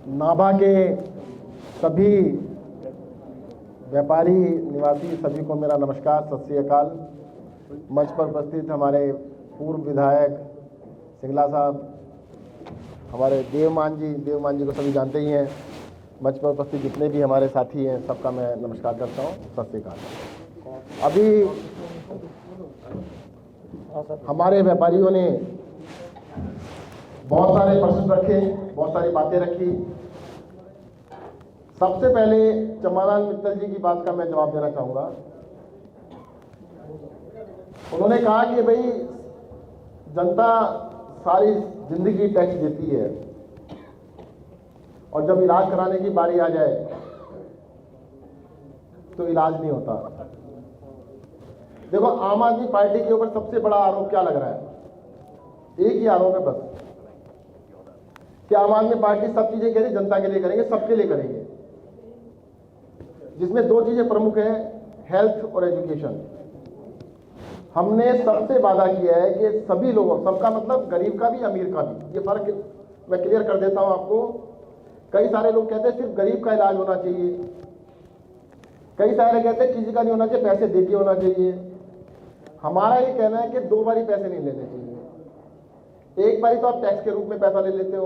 नाभा के सभी व्यापारी निवासी सभी को मेरा नमस्कार, सत श्री अकाल। मंच पर उपस्थित हमारे पूर्व विधायक सिंगला साहब, हमारे देवमान जी को सभी जानते ही हैं। मंच पर उपस्थित जितने भी हमारे साथी हैं सबका मैं नमस्कार करता हूं, सत श्री अकाल। अभी हमारे व्यापारियों ने बहुत सारे प्रश्न रखे, बहुत सारी बातें रखी। सबसे पहले चम्मालाल मित्तल जी की बात का मैं जवाब देना चाहूँगा। उन्होंने कहा कि भाई जनता सारी जिंदगी टैक्स देती है और जब इलाज कराने की बारी आ जाए तो इलाज नहीं होता। देखो, आम आदमी पार्टी के ऊपर सबसे बड़ा आरोप क्या लग रहा है? एक ही आरोप है बस, कि आम आदमी पार्टी सब चीजें कह रही जनता के लिए करेंगे, सबके लिए करेंगे, जिसमें दो चीजें प्रमुख हैं, हेल्थ और एजुकेशन। हमने सबसे वादा किया है कि सभी लोगों, सबका मतलब गरीब का भी अमीर का भी, ये फर्क मैं क्लियर कर देता हूं आपको। कई सारे लोग कहते हैं सिर्फ गरीब का इलाज होना चाहिए, कई सारे कहते हैं किसी का नहीं होना चाहिए, पैसे देके होना चाहिए। हमारा ये कहना है कि दो बारी पैसे नहीं लेने चाहिए। एक बारी तो आप टैक्स के रूप में पैसा ले लेते हो।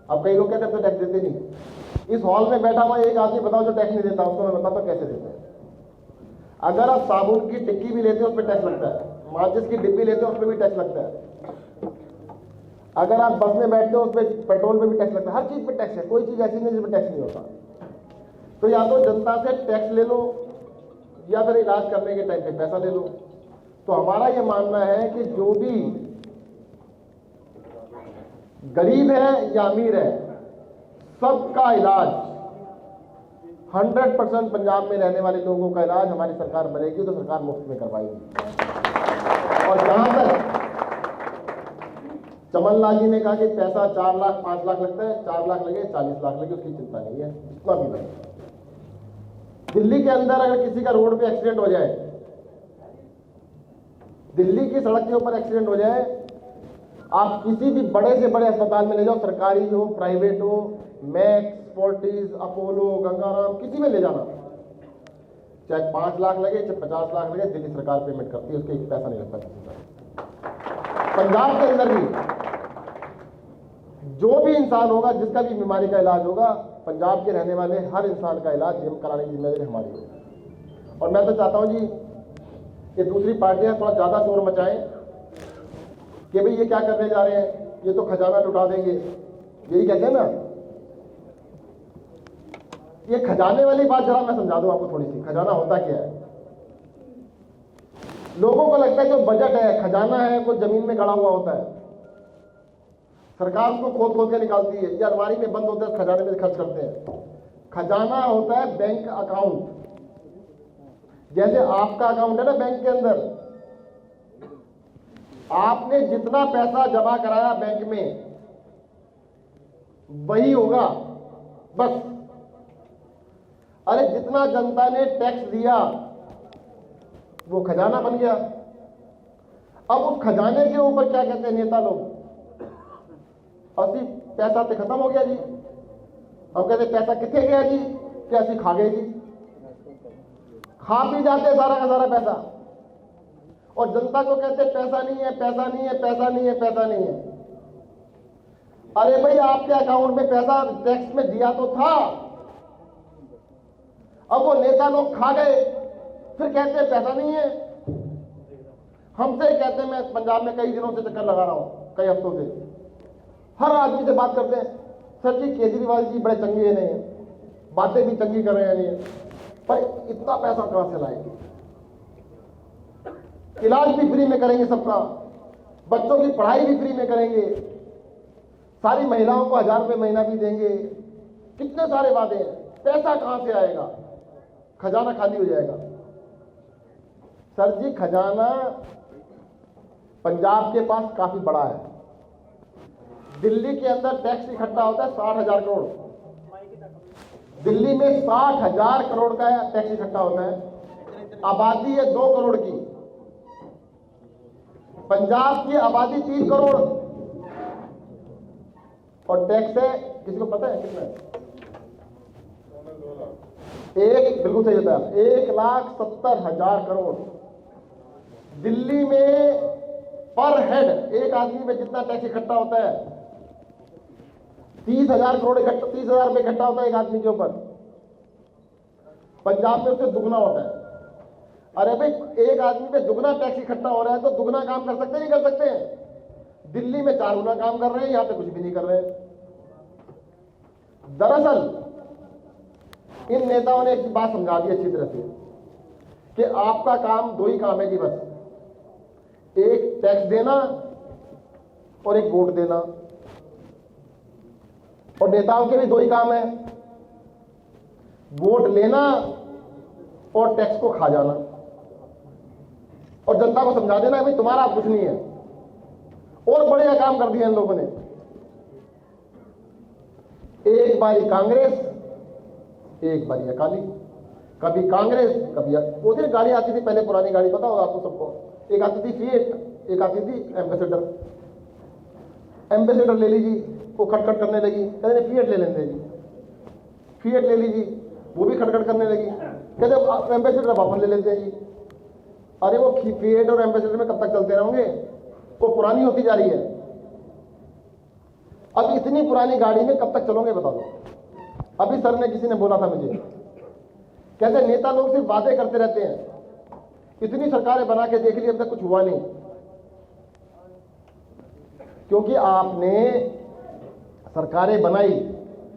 अब कई लोग कहते हैं तो टैक्स देते नहीं। इस हॉल में बैठा हुआ एक आदमी बताओ जो टैक्स नहीं देता, उसको मैं बताता हूं कैसे देते हैं। अगर आप साबुन की टिक्की भी लेते हो उस पर टैक्स लगता है, माचिस की डिब्बी लेते हो उस पर भी टैक्स लगता है, अगर आप बस में बैठते हो उस पर पेट्रोल पे भी टैक्स लगता है, हर चीज पे टैक्स है। कोई चीज ऐसी नहीं जिसमें टैक्स नहीं होता। तो या तो जनता से टैक्स ले लो या फिर इलाज करने के टाइम पे पैसा ले लो। तो हमारा यह मानना है कि जो भी गरीब है या अमीर है, सबका इलाज 100% पंजाब में रहने वाले लोगों का इलाज हमारी सरकार बनेगी तो सरकार मुफ्त में करवाएगी। और जहां तक चमनलाल जी ने कहा कि पैसा 4 लाख 5 लाख लगता है, 4 लाख लगे 40 लाख लगे, उसकी चिंता नहीं है, इतना भी नहीं। दिल्ली के अंदर अगर किसी का रोड पे एक्सीडेंट हो जाए, दिल्ली की सड़क के ऊपर एक्सीडेंट हो जाए, आप किसी भी बड़े से बड़े अस्पताल में ले जाओ, सरकारी हो प्राइवेट हो, मैक्स, फोर्टिस, अपोलो, गंगाराम, किसी में ले जाना, चाहे 5 लाख लगे चाहे 50 लाख लगे, दिल्ली सरकार पेमेंट करती है, उसके एक पैसा नहीं लगता किसी का। पंजाब के अंदर भी जो भी इंसान होगा, जिसका भी बीमारी का इलाज होगा, पंजाब के रहने वाले हर इंसान का इलाज कराने की जिम्मेदारी हमारी होगी। और मैं तो चाहता हूं जी कि दूसरी पार्टियां थोड़ा ज्यादा शोर मचाएं कि भाई ये क्या करने जा रहे हैं, ये तो खजाना लुटा देंगे, यही कहते हैं ना। ये खजाने वाली बात जरा मैं समझा दूं आपको थोड़ी सी। खजाना होता क्या है? लोगों को लगता है जो बजट है खजाना है, वो जमीन में गड़ा हुआ होता है, सरकार उसको खोद खोद के निकालती है, या अलमारी में बंद होता है, खजाने में खर्च करते हैं। खजाना होता है बैंक अकाउंट। जैसे आपका अकाउंट है ना बैंक के अंदर, आपने जितना पैसा जमा कराया बैंक में वही होगा बस। अरे जितना जनता ने टैक्स दिया वो खजाना बन गया। अब उस खजाने के ऊपर क्या कहते हैं नेता लोग, असी पैसा तो खत्म हो गया जी। अब कहते पैसा कितने गया जी, कि असी खा गए जी, खा पी जाते सारा का सारा पैसा। और जनता को कहते पैसा नहीं है, पैसा नहीं है, पैसा नहीं है, पैसा नहीं है। अरे भाई आपके अकाउंट में पैसा टैक्स में दिया तो था, अब वो नेता लोग खा गए, फिर कहते पैसा नहीं है। हमसे कहते, मैं पंजाब में कई दिनों से चक्कर लगा रहा हूं, कई हफ्तों से, हर आदमी से बात करते हैं, सर जी केजरीवाल जी बड़े चंगे नहीं, बातें भी चंगी कर रहे हैं नहीं, पर इतना पैसा कहां से लाएंगे? इलाज भी फ्री में करेंगे सबका, बच्चों की पढ़ाई भी फ्री में करेंगे, सारी महिलाओं को 1000 रुपये महीना भी देंगे, कितने सारे वादे हैं। पैसा कहां से आएगा? खजाना खाली हो जाएगा। सर जी खजाना पंजाब के पास काफी बड़ा है। दिल्ली के अंदर टैक्स इकट्ठा होता है 60,000 करोड़, दिल्ली में 60,000 करोड़ का टैक्स इकट्ठा होता है। आबादी है 2 करोड़ की, पंजाब की आबादी 3 करोड़, और टैक्स है, किसी को पता है कितना है? एक, बिल्कुल सही होता है, 1,70,000 करोड़। दिल्ली में पर हेड एक आदमी में जितना टैक्स इकट्ठा होता है, 30,000 करोड़ इकट्ठा, 30,000 रुपये इकट्ठा होता है एक आदमी के ऊपर। पंजाब में उससे दुगना होता है। अरे भाई, एक आदमी पे दुगना टैक्स इकट्ठा हो रहा है तो दुगना काम कर सकते हैं, नहीं कर सकते हैं? दिल्ली में 4 गुना काम कर रहे हैं, यहां पे कुछ भी नहीं कर रहे हैं। दरअसल इन नेताओं ने एक बात समझा दी अच्छी तरह से कि आपका काम 2 ही काम है जी बस, एक टैक्स देना और एक वोट देना। और नेताओं के भी 2 ही काम है, वोट लेना और टैक्स को खा जाना, और जनता को समझा देना भाई तुम्हारा कुछ नहीं है। और बढ़िया काम कर दिया इन लोगों ने। एक बारी कांग्रेस, एक बारी अकाली, कभी कांग्रेस कभी वो दिन गाड़ी आती थी पहले, पुरानी गाड़ी पता होगा आपको सबको, एक आती थी फिएट, एक आती थी एम्बेसडर। एम्बेसडर ले लीजिए, वो खटखट करने लगी, कहते फिएट ले लेंगे जी। फिएट ले लीजिए, वो भी खटखट करने लगी, कहते एम्बेसडर वापस ले लेते हैं जी। अरे वो फिएट और एम्बेसडर में कब तक चलते रहेंगे? वो पुरानी होती जा रही है। अब इतनी पुरानी गाड़ी में कब तक चलोगे बता दो? अभी सर ने, किसी ने बोला था मुझे, कहते नेता लोग सिर्फ वादे करते रहते हैं, इतनी सरकारें बना के देख ली, अब तक कुछ हुआ नहीं। क्योंकि आपने सरकारें बनाई,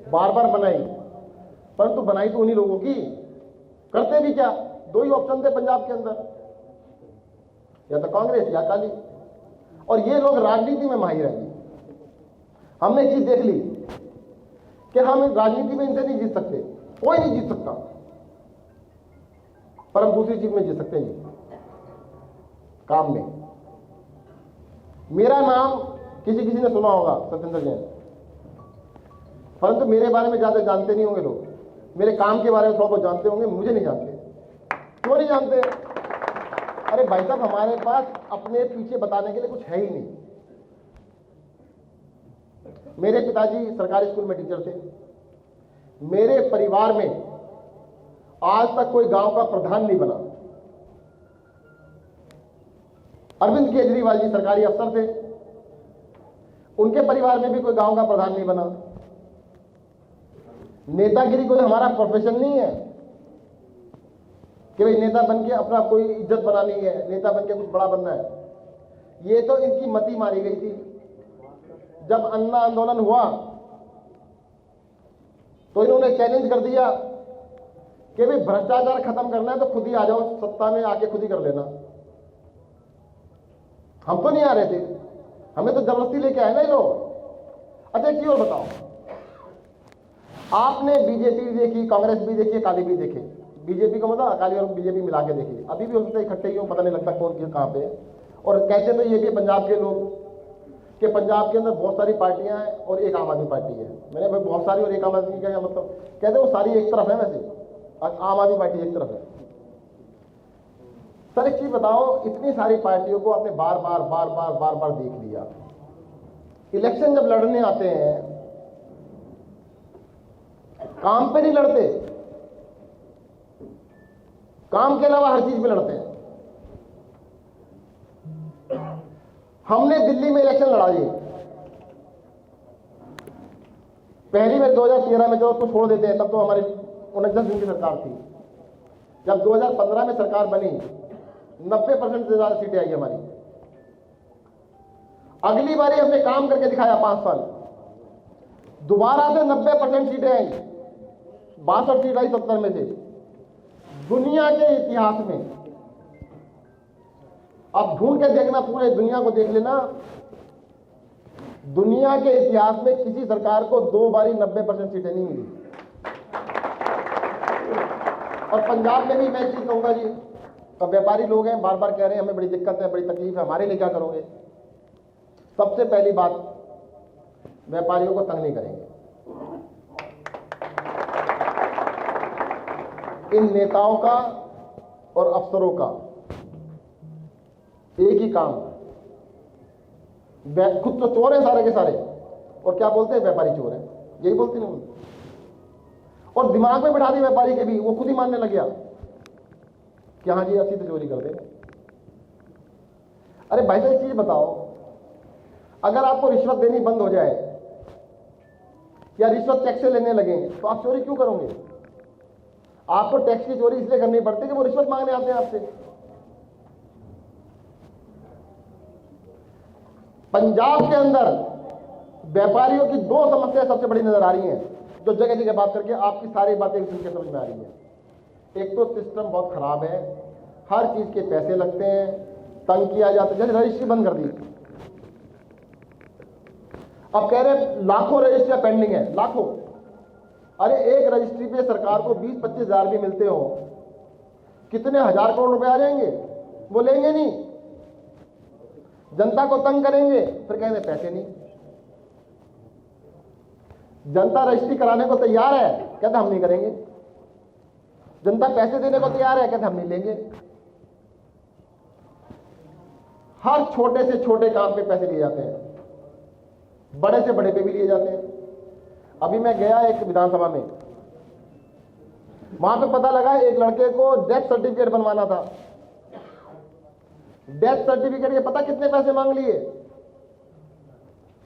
बार बार बनाई, परंतु बनाई तो उन्हीं लोगों की, करते भी क्या? 2 ही ऑप्शन थे पंजाब के अंदर, या तो कांग्रेस या अकाली। और ये लोग राजनीति में माहिर हैं। हमने एक चीज देख ली कि हम राजनीति में इनसे नहीं जीत सकते, कोई नहीं जीत सकता, पर हम दूसरी चीज में जीत सकते हैं जी, काम में। मेरा नाम किसी किसी ने सुना होगा, सत्येंद्र जैन, परंतु मेरे बारे में ज्यादा जानते नहीं होंगे लोग। मेरे काम के बारे में थोड़ा बहुत जानते होंगे, मुझे नहीं जानते। क्यों नहीं जानते? अरे भाई साहब, हमारे पास अपने पीछे बताने के लिए कुछ है ही नहीं। मेरे पिताजी सरकारी स्कूल में टीचर थे। मेरे परिवार में आज तक कोई गांव का प्रधान नहीं बना। अरविंद केजरीवाल जी सरकारी अफसर थे, उनके परिवार में भी कोई गांव का प्रधान नहीं बना। नेतागिरी कोई हमारा प्रोफेशन नहीं है कि भाई नेता बन के अपना कोई इज्जत बनानी है, नेता बन के कुछ बड़ा बनना है। ये तो इनकी मति मारी गई थी। जब अन्ना आंदोलन हुआ तो इन्होंने चैलेंज कर दिया कि भाई भ्रष्टाचार खत्म करना है तो खुद ही आ जाओ, सत्ता में आके खुद ही कर लेना। हम तो नहीं आ रहे थे, हमें तो जबरदस्ती लेके आए ना ये लोग। अच्छा, एक चीज और बताओ, आपने बीजेपी भी देखी, कांग्रेस भी देखी, अकाली भी देखे। बीजेपी को मतलब अकाली और बीजेपी मिला के देखी, अभी भी हो सकता है इकट्ठे ही हो, पता नहीं लगता कौन किस कहां पे। और कहते तो ये भी पंजाब के लोग कि पंजाब के अंदर बहुत सारी पार्टियां हैं और एक आम आदमी पार्टी है। मैंने भाई बहुत सारी और एक आम आदमी का मतलब, कहते वो सारी एक तरफ है, वैसे आम आदमी पार्टी एक तरफ है। सर एक चीज बताओ, इतनी सारी पार्टियों को आपने बार बार बार बार बार बार देख लिया, इलेक्शन जब लड़ने आते हैं काम पे नहीं लड़ते, काम के अलावा हर चीज पे लड़ते हैं। हमने दिल्ली में इलेक्शन लड़ाई, पहली बार 2013 में, जो उसको छोड़ देते हैं, तब तो हमारी 49 दिन की सरकार थी। जब 2015 में सरकार बनी, 90% से ज्यादा सीटें आई हमारी। अगली बारी हमने काम करके दिखाया 5 साल, दोबारा से 90% सीटें आई, 62 सीट आई 70 में से। दुनिया के इतिहास में अब ढूंढ के देखना, पूरे दुनिया को देख लेना, दुनिया के इतिहास में किसी सरकार को 2 बारी 90% सीटें नहीं मिली। और पंजाब में भी मैं चीज कहूंगा जी, अब व्यापारी लोग हैं, बार बार कह रहे हैं हमें बड़ी दिक्कत है, बड़ी तकलीफ है, हमारे लिए क्या करोगे? सबसे पहली बात, व्यापारियों को तंग नहीं करेंगे। इन नेताओं का और अफसरों का एक ही काम, खुद तो चोर हैं सारे के सारे, और क्या बोलते हैं, व्यापारी चोर है, यही बोलते हैं। और दिमाग में बिठा दी व्यापारी के भी, वो खुद ही मानने लग गया कि हाँ जी अस्सी तो चोरी कर देंगे। अरे भाई साहब एक चीज बताओ, अगर आपको रिश्वत देनी बंद हो जाए या रिश्वत टैक्स से लेने लगे तो आप चोरी क्यों करोगे? आपको टैक्स की चोरी इसलिए करनी पड़ती है कि वो रिश्वत मांगने आते हैं आपसे। पंजाब के अंदर व्यापारियों की दो समस्याएं सबसे बड़ी नजर आ रही हैं, जो जगह जगह बात करके आपकी सारी बातें सुन के समझ में आ रही है। एक तो सिस्टम बहुत खराब है, हर चीज के पैसे लगते हैं, तंग किया जाता है। जैसे रजिस्ट्री बंद कर दी, अब कह रहे लाखों रजिस्ट्रियां पेंडिंग है, लाखों। अरे एक रजिस्ट्री पे सरकार को 20-25 हजार भी मिलते हो, कितने हजार करोड़ रुपए आ जाएंगे? वो लेंगे नहीं, जनता को तंग करेंगे, फिर कहेंगे पैसे नहीं। जनता रजिस्ट्री कराने को तैयार है, कहते हम नहीं करेंगे। जनता पैसे देने को तैयार है, कहते हम नहीं लेंगे। हर छोटे से छोटे काम पे पैसे लिए जाते हैं, बड़े से बड़े पे भी लिए जाते हैं। अभी मैं गया एक विधानसभा में, वहां पे पता लगा एक लड़के को डेथ सर्टिफिकेट बनवाना था। डेथ सर्टिफिकेट के पता कितने पैसे मांग लिए?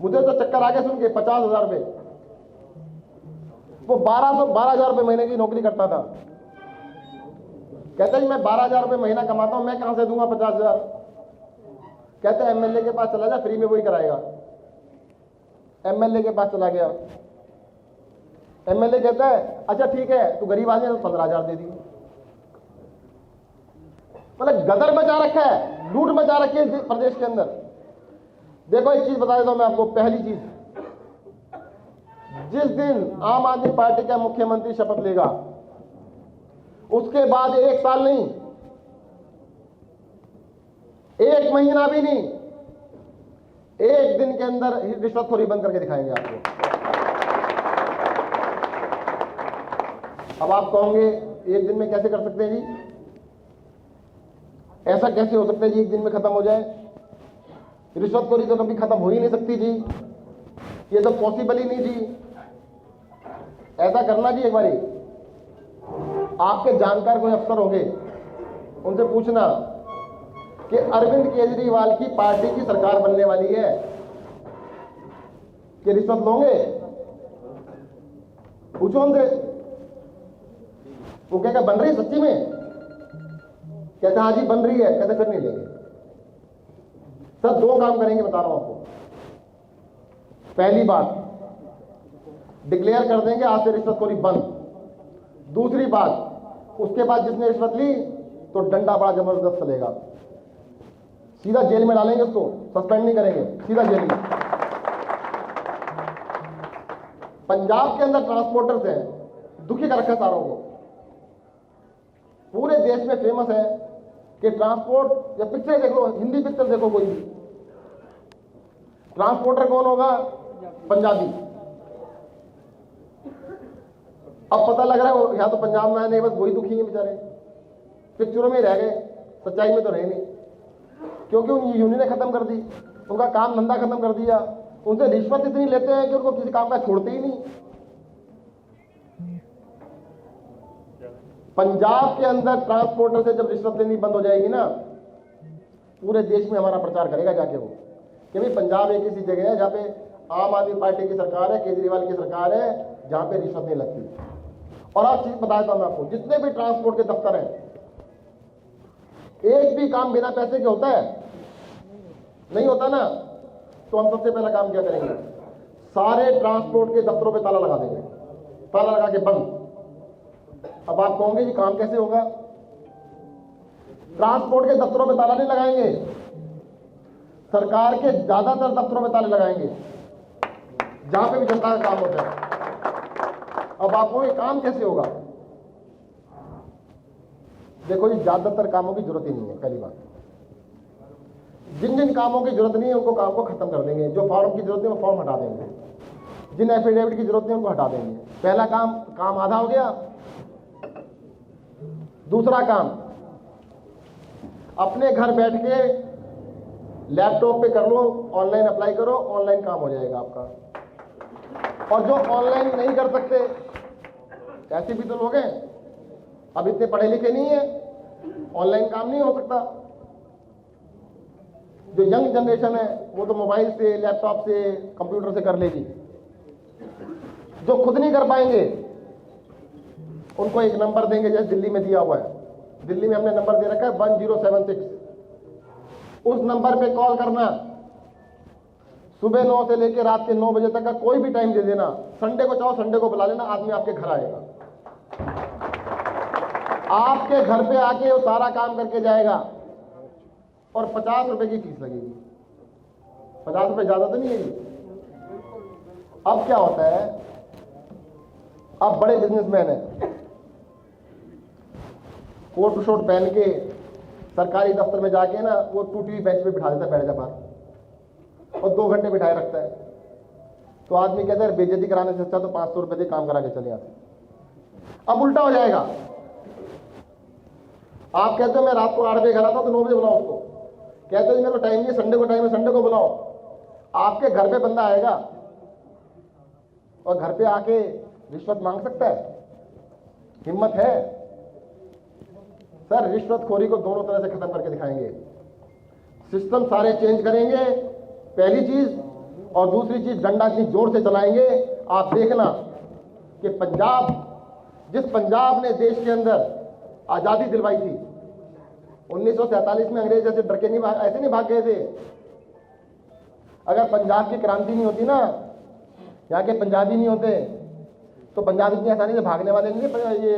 मुझे तो चक्कर आ गया सुन के, 50,000 रुपए। वो 12,000 रुपए महीने की नौकरी करता था। कहते हैं मैं 12,000 रुपए महीना कमाता हूं, मैं कहां से दूंगा 50,000? कहते हैं एमएलए के पास चला जा, फ्री में वही कराएगा। एमएलए के पास चला गया, एमएलए कहता है अच्छा ठीक है तू गरीब आदमी है तो 15,000 दे दी। मतलब गदर मचा रखा है, लूट मचा रखी है प्रदेश के अंदर। देखो एक चीज बता देता हूं मैं आपको। पहली चीज, जिस दिन आम आदमी पार्टी का मुख्यमंत्री शपथ लेगा, उसके बाद 1 साल नहीं, 1 महीना भी नहीं, 1 दिन के अंदर रिश्वतखोरी बंद करके दिखाएंगे आपको। अब आप कहोगे 1 दिन में कैसे कर सकते हैं जी? ऐसा कैसे हो सकता है जी 1 दिन में खत्म हो जाए? रिश्वतखोरी तो कभी खत्म हो ही नहीं सकती जी, ये तो पॉसिबल ही नहीं जी। ऐसा करना जी, एक बारी आपके जानकार कोई अफसर होंगे, उनसे पूछना कि अरविंद केजरीवाल की पार्टी की सरकार बनने वाली है, कि रिश्वत लोगे? पूछो उनसे। वो क्या बन रही है सच्ची में? कहते हाँ जी बन रही है। कहते फिर नहीं लेंगे। सर 2 काम करेंगे, बता रहा हूं आपको। पहली बात, डिक्लेयर कर देंगे आज से रिश्वतखोरी बंद। दूसरी बात, उसके बाद जिसने रिश्वत ली तो डंडा बड़ा जबरदस्त चलेगा, सीधा जेल में डालेंगे उसको, सस्पेंड नहीं करेंगे, सीधा जेल में। पंजाब के अंदर ट्रांसपोर्टर्स हैं, दुखी कर रखा है सारों को। पूरे देश में फेमस है कि ट्रांसपोर्ट, या पिक्चर देख लो, हिंदी पिक्चर देखो कोई भी, ट्रांसपोर्टर कौन होगा? पंजाबी। अब पता लग रहा है यहाँ तो पंजाब में आए नहीं, बस वही दुखी हैं बेचारे, पिक्चरों में रह गए, सच्चाई में तो रहे नहीं, क्योंकि उन यूनियन ने खत्म कर दी, उनका काम धंधा खत्म कर दिया। उनसे रिश्वत इतनी लेते हैं कि उनको किसी काम का छोड़ते ही नहीं। पंजाब के अंदर ट्रांसपोर्टर से जब रिश्वत लेनी बंद हो जाएगी ना, पूरे देश में हमारा प्रचार करेगा जाके वो, कि भाई पंजाब एक ऐसी जगह है जहाँ पे आम आदमी पार्टी की सरकार है, केजरीवाल की सरकार है, जहाँ पे रिश्वत नहीं लगती। और आप चीज बता देता हूं मैं आपको, जितने भी ट्रांसपोर्ट के दफ्तर हैं, एक भी काम बिना पैसे के होता है? नहीं होता ना। तो हम सबसे पहला काम क्या करेंगे? सारे ट्रांसपोर्ट के दफ्तरों पे ताला लगा देंगे, ताला लगा के बंद। अब आप कहोगे जी काम कैसे होगा? ट्रांसपोर्ट के दफ्तरों पे ताला नहीं लगाएंगे, सरकार के ज्यादातर दफ्तरों में ताले लगाएंगे जहां पे भी जनता का काम होता है। अब आप कहोगे काम कैसे होगा? देखो जी, ज्यादातर कामों की जरूरत ही नहीं है। पहली बात, जिन जिन कामों की जरूरत नहीं है उनको काम को खत्म कर देंगे। जो फॉर्म की जरूरत है वो फॉर्म हटा देंगे, जिन एफिडेविट की जरूरत नहीं उनको हटा देंगे। पहला काम आधा हो गया। दूसरा काम, अपने घर बैठ के लैपटॉप पे कर लो, ऑनलाइन अप्लाई करो, ऑनलाइन काम हो जाएगा आपका। और जो ऑनलाइन नहीं कर सकते, ऐसे भी तो लोग हैं, अब इतने पढ़े लिखे नहीं है, ऑनलाइन काम नहीं हो सकता। जो यंग जनरेशन है वो तो मोबाइल से, लैपटॉप से, कंप्यूटर से कर लेगी। जो खुद नहीं कर पाएंगे उनको एक नंबर देंगे, जैसे दिल्ली में दिया हुआ है। दिल्ली में हमने नंबर दे रखा है 1076। उस नंबर पे कॉल करना, सुबह 9 से लेकर रात के 9 बजे तक का कोई भी टाइम दे देना। संडे को चाहो संडे को बुला लेना, आदमी आपके घर आएगा, आपके घर पे आके वो सारा काम करके जाएगा। और 50 रुपए की फीस लगेगी। 50 रुपए ज्यादा तो नहीं है ये। अब क्या होता है, अब बड़े बिजनेसमैन है, कोट शोट पहन के सरकारी दफ्तर में जाके ना वो टूटी हुई बेंच पे बिठा देता है, बैठ जा बाहर, और 2 घंटे बिठाए रखता है। तो आदमी कहता है बेइज्जती कराने से अच्छा तो 500 रुपए दे, काम करा के चले आते। अब उल्टा हो जाएगा, आप कहते हो मैं रात को 8 बजे घर आता हूं तो 9 बजे बुलाओ उसको, कहते हो मेरे को टाइम नहीं है, संडे को टाइम है, संडे को बुलाओ। आपके घर पे बंदा आएगा और घर पे आके रिश्वत मांग सकता है? हिम्मत है? सर, रिश्वतखोरी को दोनों तरह से खत्म करके दिखाएंगे। सिस्टम सारे चेंज करेंगे, पहली चीज, और दूसरी चीज डंडा इतनी जोर से चलाएंगे, आप देखना कि पंजाब, जिस पंजाब ने देश के अंदर आजादी दिलवाई थी 1947 में, अंग्रेज ऐसे डर के नहीं ऐसे नहीं भाग गए थे। अगर पंजाब की क्रांति नहीं होती ना, यहाँ के पंजाबी नहीं होते, तो पंजाब इतनी आसानी से भागने वाले नहीं थे। ये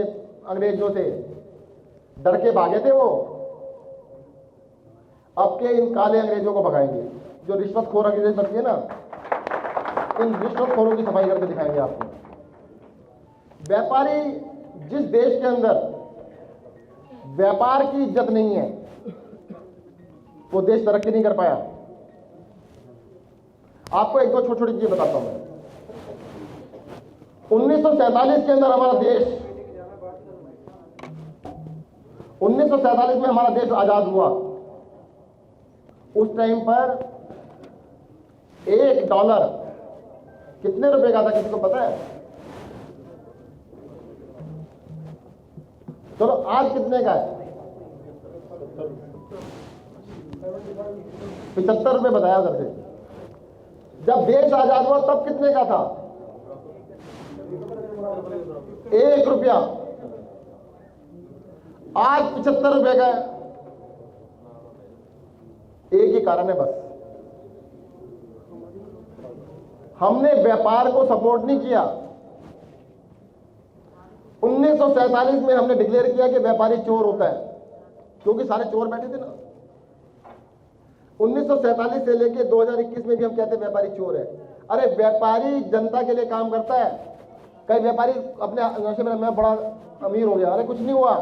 अंग्रेज जो थे डर के भागे थे वो। अब के इन काले अंग्रेजों को भगाएंगे, जो रिश्वतखोर अंग्रेज बनती है ना, इन रिश्वतखोरों की सफाई करके दिखाएंगे आपको। व्यापारी, जिस देश के अंदर व्यापार की इज्जत नहीं है वो देश तरक्की नहीं कर पाया। आपको एक दो छोटी छोटी चीजें बताता हूं मैं। 1947 के अंदर हमारा देश, 1947 में हमारा देश आजाद हुआ। उस टाइम पर $1 कितने रुपए का था, किसी को पता है? चलो आज कितने का है? 75 रुपए बताया उधर से। जब देश आजाद हुआ तब कितने का था? ₹1। आज 75 रुपए का है। एक ही कारण है बस, हमने व्यापार को सपोर्ट नहीं किया। 1947 में हमने डिक्लेयर किया कि व्यापारी चोर होता है, क्योंकि सारे चोर बैठे थे ना। 1947 से लेके 2021 में भी हम कहते हैं व्यापारी चोर है। अरे व्यापारी जनता के लिए काम करता है। कई व्यापारी अपने नशे में, मैं बड़ा अमीर हो गया, अरे कुछ नहीं हुआ।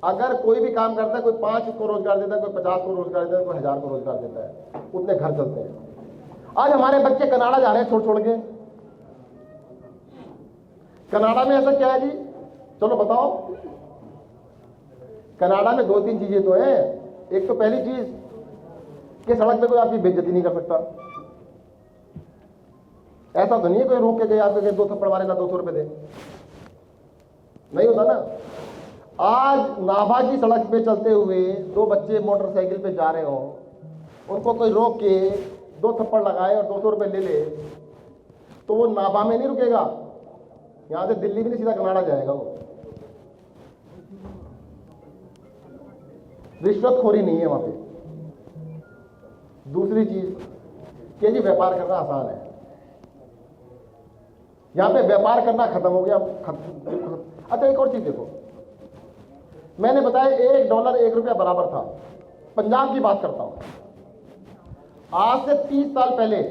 अगर कोई भी काम करता है, कोई 5 को रोजगार देता है, कोई 50 को रोजगार देता है, कोई 1000 को रोजगार देता है, उतने घर चलते हैं। आज हमारे बच्चे कनाडा जा रहे हैं छोड़ छोड़ के। कनाडा में ऐसा क्या है जी? चलो बताओ। कनाडा में 2-3 चीजें तो है। एक तो पहली चीज कि सड़क पे कोई आपकी बेइज्जती नहीं कर सकता। ऐसा तो नहीं है कोई रोक के गए आपके 2 थप्पड़ मारे ना 200 रुपए दे, नहीं होता ना। आज नाभा की सड़क पे चलते हुए 2 बच्चे मोटरसाइकिल पे जा रहे हो, उनको कोई रोक के 2 थप्पड़ लगाए और 200 रुपए ले ले, तो वो नाभा में नहीं रुकेगा, यहां से दिल्ली भी नहीं, सीधा कनाडा जाएगा वो। रिश्वतखोरी नहीं है वहां पे। दूसरी चीज कि जी व्यापार करना आसान है, यहां पे व्यापार करना खत्म हो गया। अच्छा एक और चीज देखो, मैंने बताया $1 ₹1 बराबर था। पंजाब की बात करता हूं, आज से 30 साल पहले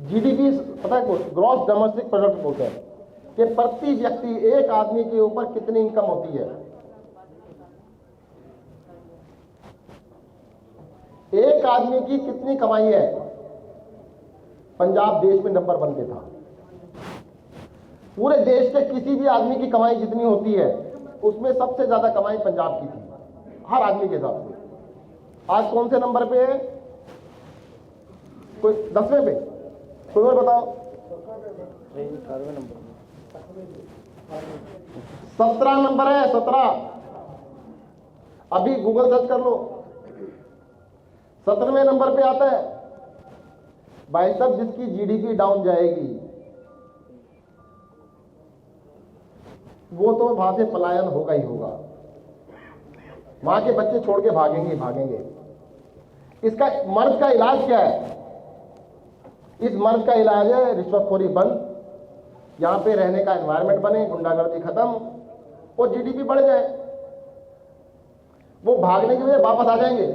जीडीपी, पता है ग्रॉस डोमेस्टिक प्रोडक्ट बोलते हैं, कि प्रति व्यक्ति एक आदमी के ऊपर कितनी इनकम होती है। एक आदमी की कितनी कमाई है? पंजाब देश में नंबर 1 पे था। पूरे देश के किसी भी आदमी की कमाई जितनी होती है उसमें सबसे ज्यादा कमाई पंजाब की थी, हर आदमी के हिसाब से। आज कौन से नंबर पे है? कोई 10वें पे, कोई और बताओ। 17 नंबर है, 17। अभी गूगल सर्च कर लो, 17वें नंबर पे आता है। भाई साहब, जिसकी जीडीपी डाउन जाएगी वो तो वहां से पलायन होगा ही होगा, वहां के बच्चे छोड़ के भागेंगे भागेंगे। इसका मर्ज का इलाज क्या है? इस मर्ज का इलाज है रिश्वतखोरी बंद, यहां पे रहने का एनवायरनमेंट बने, गुंडागर्दी खत्म और जीडीपी बढ़ जाए। वो भागने की वजह वापस आ जाएंगे।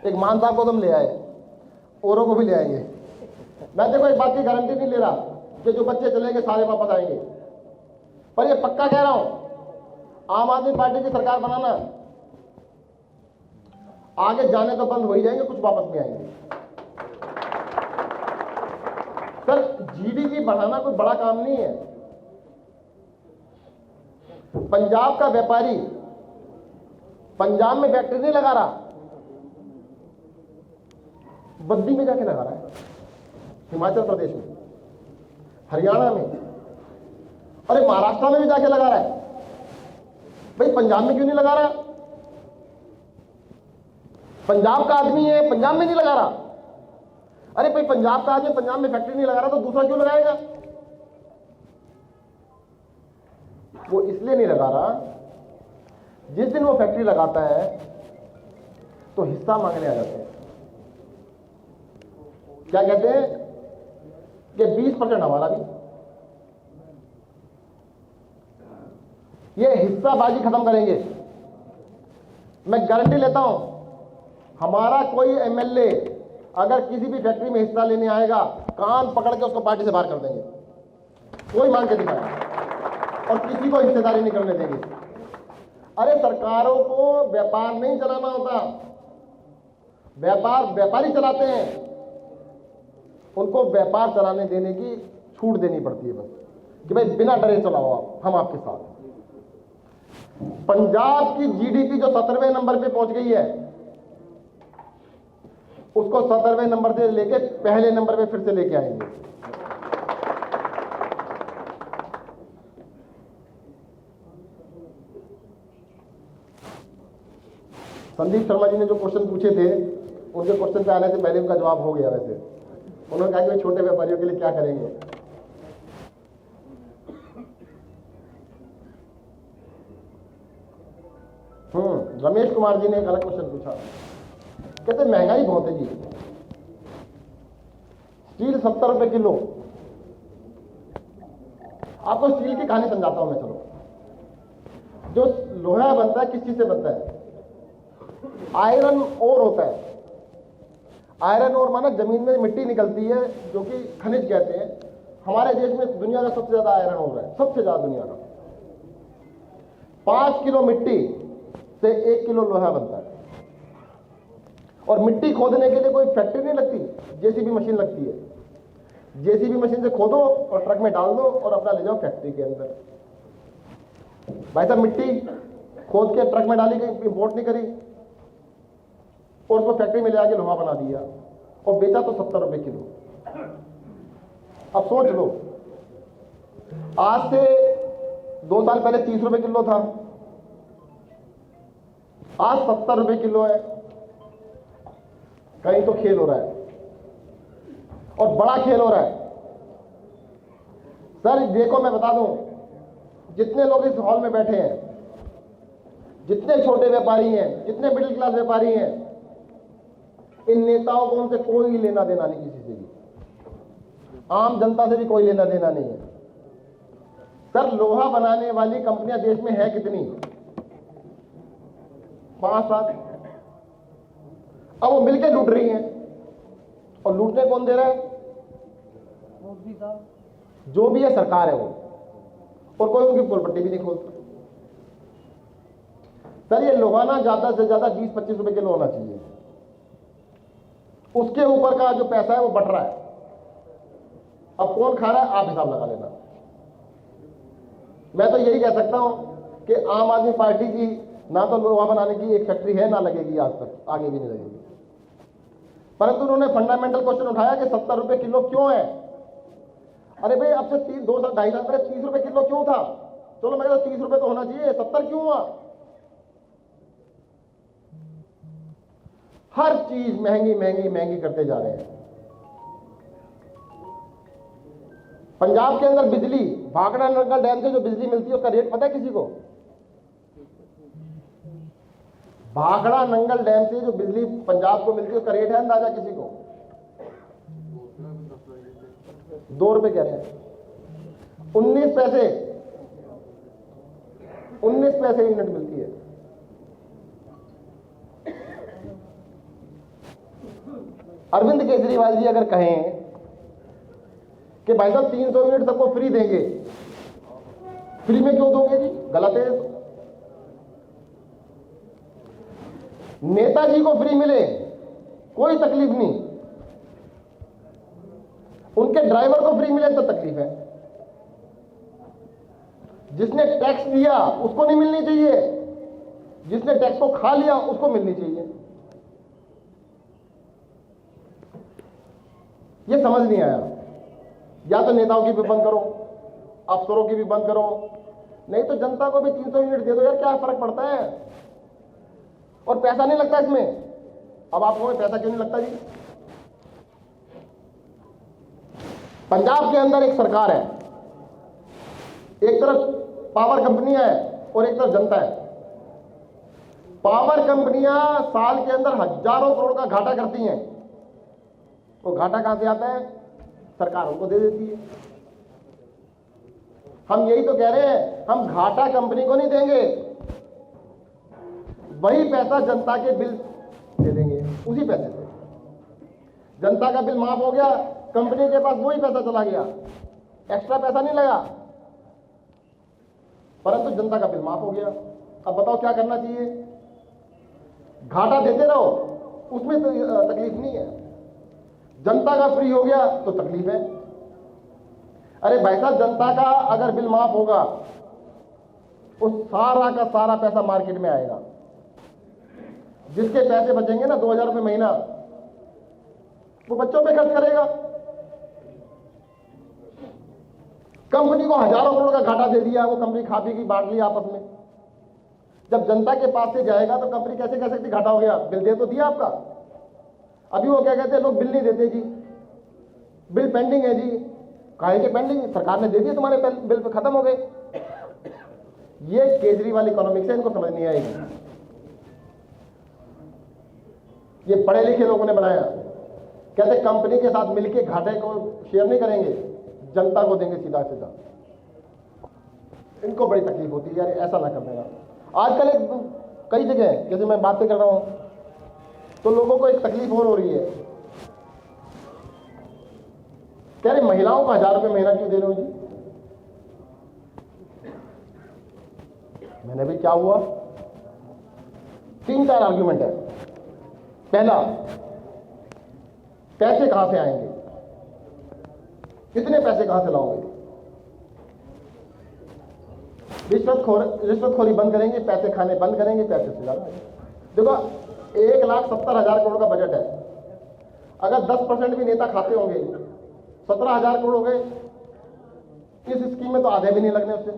एक मान साहब को तुम ले आए, औरों को भी ले आएंगे। मैं देखो एक बात की गारंटी नहीं ले रहा कि जो बच्चे चलेंगे सारे वापस आएंगे, पर ये पक्का कह रहा हूं, आम आदमी पार्टी की सरकार बनाना, आगे जाने तो बंद हो ही जाएंगे, कुछ वापस नहीं आएंगे। सर, जीडीपी बढ़ाना कोई बड़ा काम नहीं है। पंजाब का व्यापारी पंजाब में फैक्ट्री नहीं लगा रहा, बद्दी में जाके लगा रहा है, हिमाचल प्रदेश में, हरियाणा में, अरे महाराष्ट्र में भी जाके लगा रहा है। भाई पंजाब में क्यों नहीं लगा रहा? पंजाब का आदमी है, पंजाब में नहीं लगा रहा। अरे भाई पंजाब का आदमी पंजाब में फैक्ट्री नहीं लगा रहा तो दूसरा क्यों लगाएगा? वो इसलिए नहीं लगा रहा, जिस दिन वो फैक्ट्री लगाता है तो हिस्सा मांगने आ जाते हैं। क्या कहते हैं कि 20% हमारा भी। ये हिस्साबाजी खत्म करेंगे। मैं गारंटी लेता हूं, हमारा कोई एमएलए अगर किसी भी फैक्ट्री में हिस्सा लेने आएगा, कान पकड़ के उसको पार्टी से बाहर कर देंगे। कोई मांग के दिखाएगा और किसी को हिस्सेदारी नहीं करने देंगे। अरे सरकारों को व्यापार नहीं चलाना होता, व्यापार व्यापारी चलाते हैं, उनको व्यापार चलाने देने की छूट देनी पड़ती है बस, कि भाई बिना डरे चलाओ आप, हम आपके साथ। पंजाब की जीडीपी जो 17वें नंबर पे पहुंच गई है, उसको 17वें नंबर से लेके पहले नंबर पे फिर से लेके आएंगे। संदीप शर्मा जी ने जो क्वेश्चन पूछे थे, उनके क्वेश्चन पे आने से पहले उनका जवाब हो गया। वैसे उन्होंने कहा कि छोटे व्यापारियों के लिए क्या करेंगे। रमेश कुमार जी ने एक अलग क्वेश्चन पूछा, कहते महंगाई बहुत है जी, स्टील 70 रुपए किलो। आपको स्टील की कहानी समझाता हूं मैं। चलो, जो लोहा बनता है किस चीज से बनता है? आयरन ओर होता है। आयरन ओर माना जमीन में मिट्टी निकलती है जो कि खनिज कहते हैं। हमारे देश में दुनिया का सबसे ज्यादा आयरन ओर है, सबसे ज्यादा दुनिया का। 5 किलो मिट्टी से 1 किलो लोहा बनता है। और मिट्टी खोदने के लिए कोई फैक्ट्री नहीं लगती, जेसीबी मशीन लगती है। जेसीबी मशीन से खोदो और ट्रक में डाल दो और अपना ले जाओ फैक्ट्री के अंदर। भाई साहब, मिट्टी खोद के ट्रक में डाली गई, इंपोर्ट नहीं करी, और उसको फैक्ट्री में ले आके लोहा बना दिया और बेचा तो 70 रुपए किलो। अब सोच लो, आज से 2 साल पहले 30 रुपए किलो था, आज 70 रुपए किलो है। कहीं तो खेल हो रहा है, और बड़ा खेल हो रहा है। सर देखो, मैं बता दूं, जितने लोग इस हॉल में बैठे हैं, जितने छोटे व्यापारी हैं, जितने मिडिल क्लास व्यापारी हैं, इन नेताओं को उनसे कोई लेना देना नहीं, किसी से भी, आम जनता से भी कोई लेना देना नहीं है। सर, लोहा बनाने वाली कंपनियां देश में है कितनी? 5-7। अब वो मिलके लूट रही हैं, और लूटने कौन दे रहा है? मोदी साहब। जो भी है सरकार है वो, और कोई उनकी पोलपट्टी भी नहीं खोलता। सर, ये लोहा ना ज्यादा से ज्यादा 20-25 रुपए किलो होना चाहिए। उसके ऊपर का जो पैसा है वो बढ़ रहा है। अब कौन खा रहा है, आप हिसाब लगा लेना। मैं तो यही कह सकता हूं कि आम आदमी पार्टी की ना तो लोहा बनाने की एक फैक्ट्री है, ना लगेगी आज तक, आगे भी नहीं लगेगी। परंतु उन्होंने फंडामेंटल क्वेश्चन उठाया कि 70 रुपए किलो क्यों है। अरे भाई अब से 2-2.5 साल पहले 30 रुपए किलो क्यों था? चलो मैं कहता 30 रुपए तो होना चाहिए, 70 क्यों हुआ? हर चीज महंगी महंगी महंगी करते जा रहे हैं। पंजाब के अंदर बिजली, भाखड़ा नंगल डैम से जो बिजली मिलती है उसका रेट पता है किसी को? भाखड़ा नंगल डैम से जो बिजली पंजाब को मिलती है उसका रेट है अंदाजा किसी को? 2 रुपए कह रहे हैं। 19 पैसे यूनिट मिलती है। अरविंद केजरीवाल जी अगर कहें कि भाई साहब 300 यूनिट सबको फ्री देंगे, फ्री में क्यों दोगे जी? गलत है। नेताजी को फ्री मिले कोई तकलीफ नहीं, उनके ड्राइवर को फ्री मिले तो तकलीफ है। जिसने टैक्स दिया उसको नहीं मिलनी चाहिए, जिसने टैक्स को खा लिया उसको मिलनी चाहिए। ये समझ नहीं आया। या तो नेताओं की भी बंद करो, अफसरों की भी बंद करो, नहीं तो जनता को भी 300 यूनिट दे दो यार, क्या फर्क पड़ता है? और पैसा नहीं लगता इसमें। अब आपको पैसा क्यों नहीं लगता जी? पंजाब के अंदर एक सरकार है, एक तरफ पावर कंपनियां है और एक तरफ जनता है। पावर कंपनियां साल के अंदर हजारों करोड़ का घाटा करती हैं। वो घाटा कहां से आता है? सरकार उनको दे देती है। हम यही तो कह रहे हैं, हम घाटा कंपनी को नहीं देंगे, वही पैसा जनता के बिल दे देंगे। उसी पैसे से जनता का बिल माफ हो गया, कंपनी के पास वही पैसा चला गया, एक्स्ट्रा पैसा नहीं लगा, परंतु जनता का बिल माफ हो गया। अब बताओ क्या करना चाहिए? घाटा देते रहो, उसमें तो तकलीफ नहीं है। जनता का फ्री हो गया तो तकलीफ है। अरे भाई साहब, जनता का अगर बिल माफ होगा, उस सारा का सारा पैसा मार्केट में आएगा। जिसके पैसे बचेंगे ना 2000 रुपये महीना, वो बच्चों पे खर्च करेगा। कंपनी को हजारों करोड़ का घाटा दे दिया, वो कंपनी खा पी की बांट ली आपस में। जब जनता के पास से जाएगा तो कंपनी कैसे कह सकती घाटा हो गया? बिल दे तो दिया आपका। अभी वो क्या कहते हैं, लोग बिल नहीं देते जी, बिल पेंडिंग है जी। काहे के पेंडिंग? सरकार ने दे दिया, तुम्हारे बिल पे खत्म हो गए। ये केजरीवाल इकोनॉमिक्स है, इनको समझ नहीं आएगी। ये पढ़े लिखे लोगों ने बनाया। कहते कंपनी के साथ मिलके घाटे को शेयर नहीं करेंगे, जनता को देंगे सीधा सीधा। इनको बड़ी तकलीफ होती है यार, ऐसा ना कर देना। आजकल एक कई जगह जैसे मैं बातें कर रहा हूं तो लोगों को एक तकलीफ और हो रही है, कह रहे महिलाओं को 1000 रुपये महीना क्यों दे रहे हो जी? मैंने भी क्या हुआ? 3-4 आर्ग्यूमेंट है। पहला, पैसे कहां से आएंगे? कितने पैसे कहां से लाओगे? रिश्वतखोरी बंद करेंगे, पैसे खाने बंद करेंगे, पैसे से ज्यादा। देखो 1,70,000 करोड़ का बजट है, अगर 10% भी नेता खाते होंगे 17,000 करोड़ हो गए। इस स्कीम में तो आधे भी नहीं लगने उससे।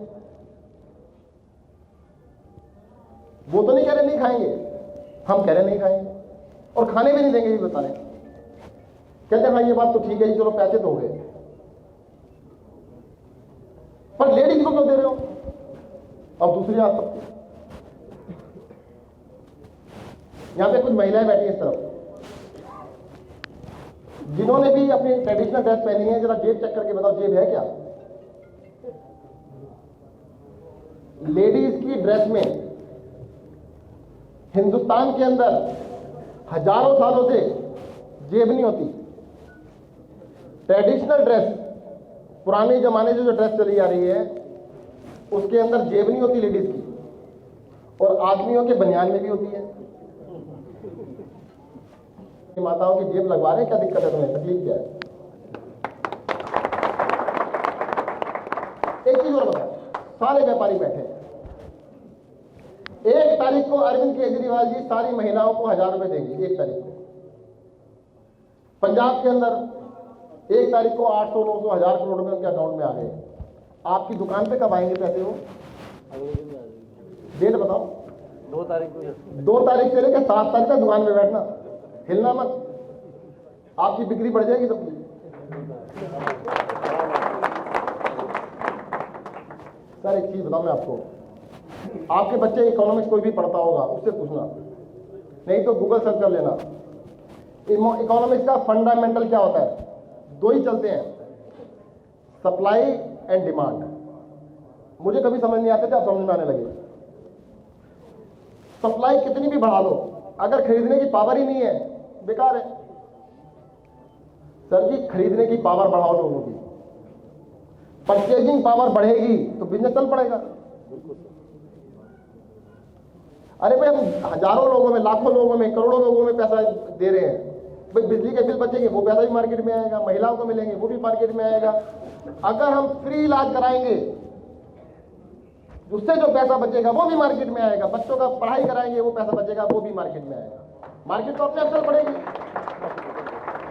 वो तो नहीं कह रहे नहीं खाएंगे, हम कह रहे नहीं खाएंगे और खाने भी नहीं देंगे। ये बता रहे कहते भाई ये बात तो ठीक है जी, चलो पैसे तो हो गए, पर लेडीज को क्यों दे रहे हो? अब दूसरी बात, यहां पे कुछ महिलाएं बैठी इस तरफ, जिन्होंने भी अपनी ट्रेडिशनल ड्रेस पहनी है। जरा जेब चेक करके बताओ, जेब है क्या? लेडीज की ड्रेस में हिंदुस्तान के अंदर हजारों सालों से जेब नहीं होती। ट्रेडिशनल ड्रेस, पुराने जमाने से जो ड्रेस चली आ रही है उसके अंदर जेब नहीं होती लेडीज की, और आदमियों के बनियान में भी होती है। माताओं की जेब लगवा रहे हैं, क्या दिक्कत है तुम्हें? तकलीफ क्या है? एक चीज और बताओ, सारे व्यापारी बैठे हैं, 1 तारीख को अरविंद केजरीवाल जी सारी महिलाओं को 1000 रुपए देंगे। 1 तारीख को पंजाब के अंदर 1 तारीख को 800, 900, 1000 करोड़ रुपए उनके अकाउंट में आ गए। आपकी दुकान पे कब आएंगे पैसे वो? डेट बताओ। 2 तारीख को। 2 तारीख से लेकर 7 तारीख तक दुकान में बैठना, हिलना मत, आपकी बिक्री बढ़ जाएगी सबकी। सर एक चीज बताऊं मैं आपको, आपके बच्चे इकोनॉमिक्स कोई भी पढ़ता होगा उससे पूछना, नहीं तो गूगल सर्च कर लेना। इकोनॉमिक्स का फंडामेंटल क्या होता है? 2 ही चलते हैं, सप्लाई एंड डिमांड। मुझे कभी समझ नहीं आते थे, अब समझ में आने लगे। सप्लाई कितनी भी बढ़ा लो, अगर खरीदने की पावर ही नहीं है, बेकार है। सर जी खरीदने की पावर बढ़ाओ लोगों की, परचेजिंग पावर बढ़ेगी तो बिजनेस चल पड़ेगा। अरे भाई हम हजारों लोगों में, लाखों लोगों में, करोड़ों लोगों में पैसा दे रहे हैं, भाई बिजली के बिल बचेंगे वो पैसा भी मार्केट में आएगा, महिलाओं को मिलेंगे वो भी मार्केट में आएगा। अगर हम फ्री इलाज कराएंगे उससे जो पैसा बचेगा वो भी मार्केट में आएगा, बच्चों का पढ़ाई कराएंगे वो पैसा बचेगा वो भी मार्केट में आएगा, मार्केट तो अपने आप चल पड़ेगी।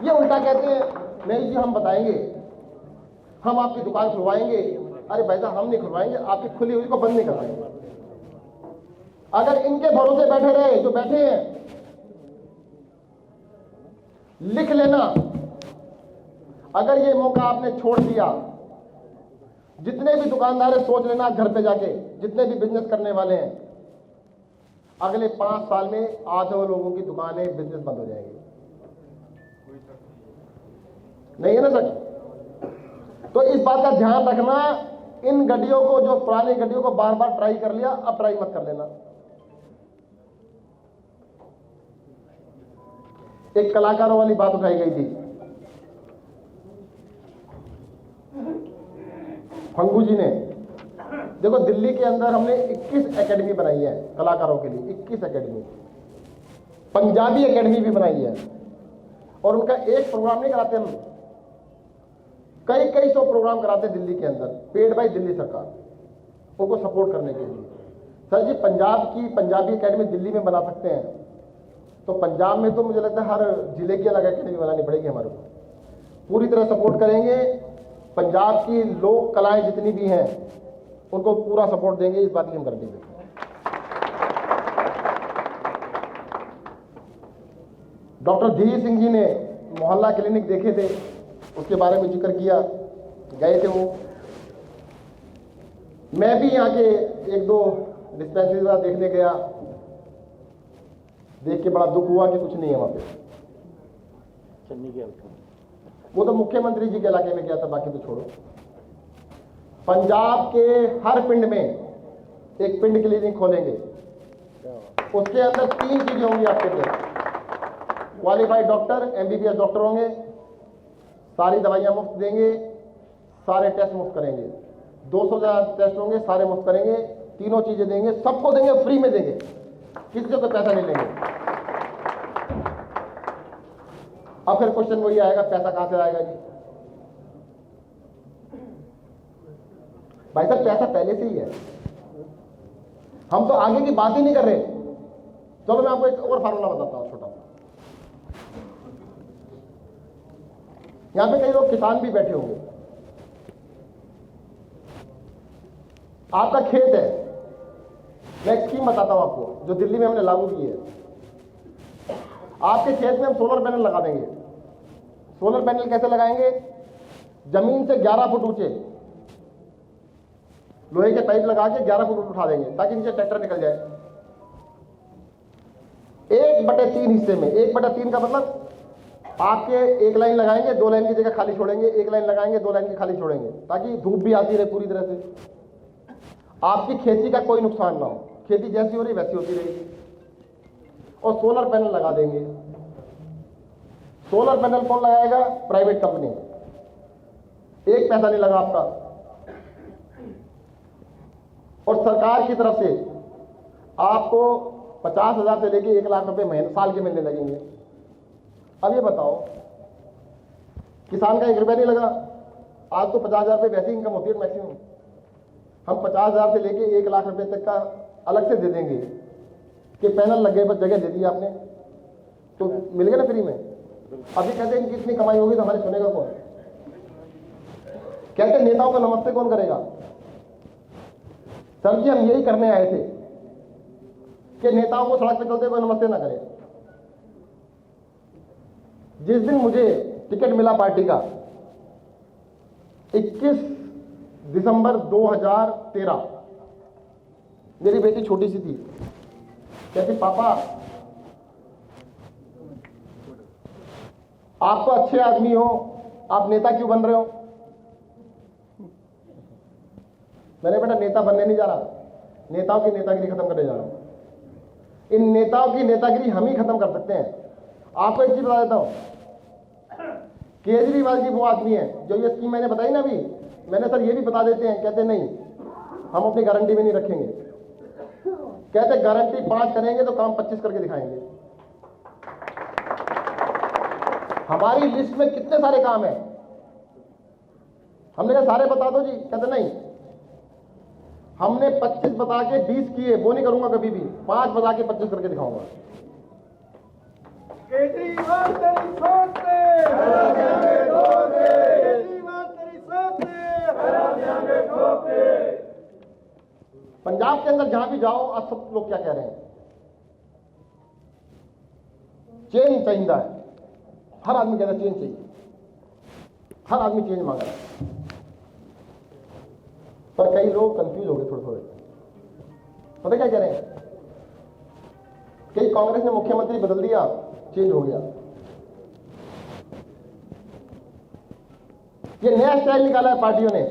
ये उल्टा कहते हैं नहीं जी हम बताएंगे, हम आपकी दुकान खुलवाएंगे। अरे भाई साहब हम नहीं खुलवाएंगे, आपकी खुली हुई को बंद नहीं करवाएंगे। अगर इनके भरोसे बैठे रहे जो बैठे हैं, लिख लेना, अगर ये मौका आपने छोड़ दिया, जितने भी दुकानदार हैं सोच लेना घर पे जाके, जितने भी बिजनेस करने वाले हैं, अगले 5 साल में आधे लोगों की दुकानें बिजनेस बंद हो जाएंगी। नहीं है ना सर? तो इस बात का ध्यान रखना, इन गड्डियों को, जो पुरानी गड्डियों को बार बार ट्राई कर लिया, अब ट्राई मत कर लेना। एक कलाकारों वाली बात उठाई गई थी, फंगू जी ने। देखो दिल्ली के अंदर हमने 21 एकेडमी बनाई है कलाकारों के लिए, 21 एकेडमी, पंजाबी एकेडमी भी बनाई है, और उनका एक प्रोग्राम नहीं कराते हम, कई 100 प्रोग्राम कराते दिल्ली के अंदर, पेड बाय दिल्ली सरकार, उनको सपोर्ट करने के लिए। सर जी पंजाब की पंजाबी एकेडमी दिल्ली में बना सकते हैं, तो पंजाब में तो मुझे लगता है हर जिले की अलग एकेडमी बनानी पड़ेगी हमारे को। पूरी तरह सपोर्ट करेंगे, पंजाब की लोक कलाएं जितनी भी हैं उनको पूरा सपोर्ट देंगे, इस बात की हम गारंटी देते हैं। डॉक्टर धीर सिंह जी ने मोहल्ला क्लिनिक देखे थे, उसके बारे में जिक्र किया, गए थे वो। मैं भी यहाँ के 1-2 डिस्पेंसरी देखने गया, देख के बड़ा दुख हुआ कि कुछ नहीं है वहां पे। चन्नी के वो तो मुख्यमंत्री जी के इलाके में गया था, बाकी तो छोड़ो। पंजाब के हर पिंड में एक पिंड क्लिनिक खोलेंगे, उसके अंदर 3 चीजें होंगी आपके लिए, क्वालिफाइड डॉक्टर, MBBS डॉक्टर होंगे, सारी दवाइयां मुफ्त देंगे, सारे टेस्ट मुफ्त करेंगे, 200 टेस्ट होंगे सारे मुफ्त करेंगे, तीनों चीजें देंगे, सबको देंगे, फ्री में देंगे, किसी से कोई पैसा नहीं लेंगे। अब फिर क्वेश्चन वही आएगा, पैसा कहां से आएगा जी? भाई साहब पैसा पहले से ही है, हम तो आगे की बात ही नहीं कर रहे। चलो मैं आपको एक और फार्मूला बताता हूं छोटा सा। यहां पे कई लोग किसान भी बैठे होंगे, आपका खेत है, मैं एक स्कीम बताता हूं आपको जो दिल्ली में हमने लागू की है। आपके खेत में हम सोलर पैनल लगा देंगे। सोलर पैनल कैसे लगाएंगे? जमीन से 11 फुट ऊंचे लोहे के पाइप लगा के 11 फुट उठा देंगे ताकि नीचे ट्रैक्टर निकल जाए। 1/3 हिस्से में, 1/3 का मतलब आपके 1 लाइन लगाएंगे, 2 लाइन की जगह खाली छोड़ेंगे, 1 लाइन लगाएंगे, 2 लाइन की खाली छोड़ेंगे, ताकि धूप भी आती रहे पूरी तरह से, आपकी खेती का कोई नुकसान ना हो, खेती जैसी हो रही वैसी होती रहेगी। और सोलर पैनल लगा देंगे। सोलर पैनल कौन लगाएगा? प्राइवेट कंपनी, एक पैसा नहीं लगा आपका, और सरकार की तरफ से आपको 50,000 से लेके 1 लाख रुपए महीने साल के मिलने लगेंगे। अब ये बताओ, किसान का 1 रुपया नहीं लगा, आज तो 50,000 रुपये वैसी इनकम होती है मैक्सिमम, हम 50,000 से लेके 1 लाख रुपए तक का अलग से दे देंगे कि पैनल लग गए, बस जगह दे दी आपने तो मिल गया ना फ्री में। अभी कहते हैं इनकी इतनी कमाई होगी तो हमारे सुनेगा कौन? कहते हैं नेताओं का नमस्ते कौन करेगा? सर जी, हम यही करने आए थे कि नेताओं को सड़क पे चलते हुए नमस्ते ना करें। जिस दिन मुझे टिकट मिला पार्टी का 21 दिसंबर 2013, मेरी बेटी छोटी सी थी, कहती पापा आप तो अच्छे आदमी हो, आप नेता क्यों बन रहे हो? मैंने बेटा नेता बनने नहीं जा रहा, नेताओं की नेतागिरी खत्म करने जा रहा हूं। इन नेताओं की नेतागिरी हम ही खत्म कर सकते हैं। आपको एक चीज बता देता हूं, केजरीवाल जी वो आदमी है जो ये स्कीम मैंने बताई ना अभी, मैंने सर ये भी बता देते हैं, कहते नहीं हम अपनी गारंटी में नहीं रखेंगे, कहते गारंटी 5 करेंगे तो काम 25 करके दिखाएंगे। हमारी लिस्ट में कितने सारे काम है, हमने कहा सारे बता दो जी, कहते नहीं हमने 25 बता के 20 किए, वो नहीं करूंगा कभी भी, 5 बता के 25 करके दिखाऊंगा। केजरीवाल तेरी सोच से केजरीवाल तेरी सोच से पंजाब के अंदर जहां भी जाओ आज सब लोग क्या कह रहे हैं, चेंज चाहिए है। हर आदमी कहता है चेंज चाहिए, हर आदमी चेंज मांग रहा है। पर कई लोग कंफ्यूज हो गए थोड़े थोड़े, पता क्या कह रहे हैं, कई कांग्रेस ने मुख्यमंत्री बदल दिया, चेंज हो गया। ये नया स्टाइल निकाला है पार्टियों ने,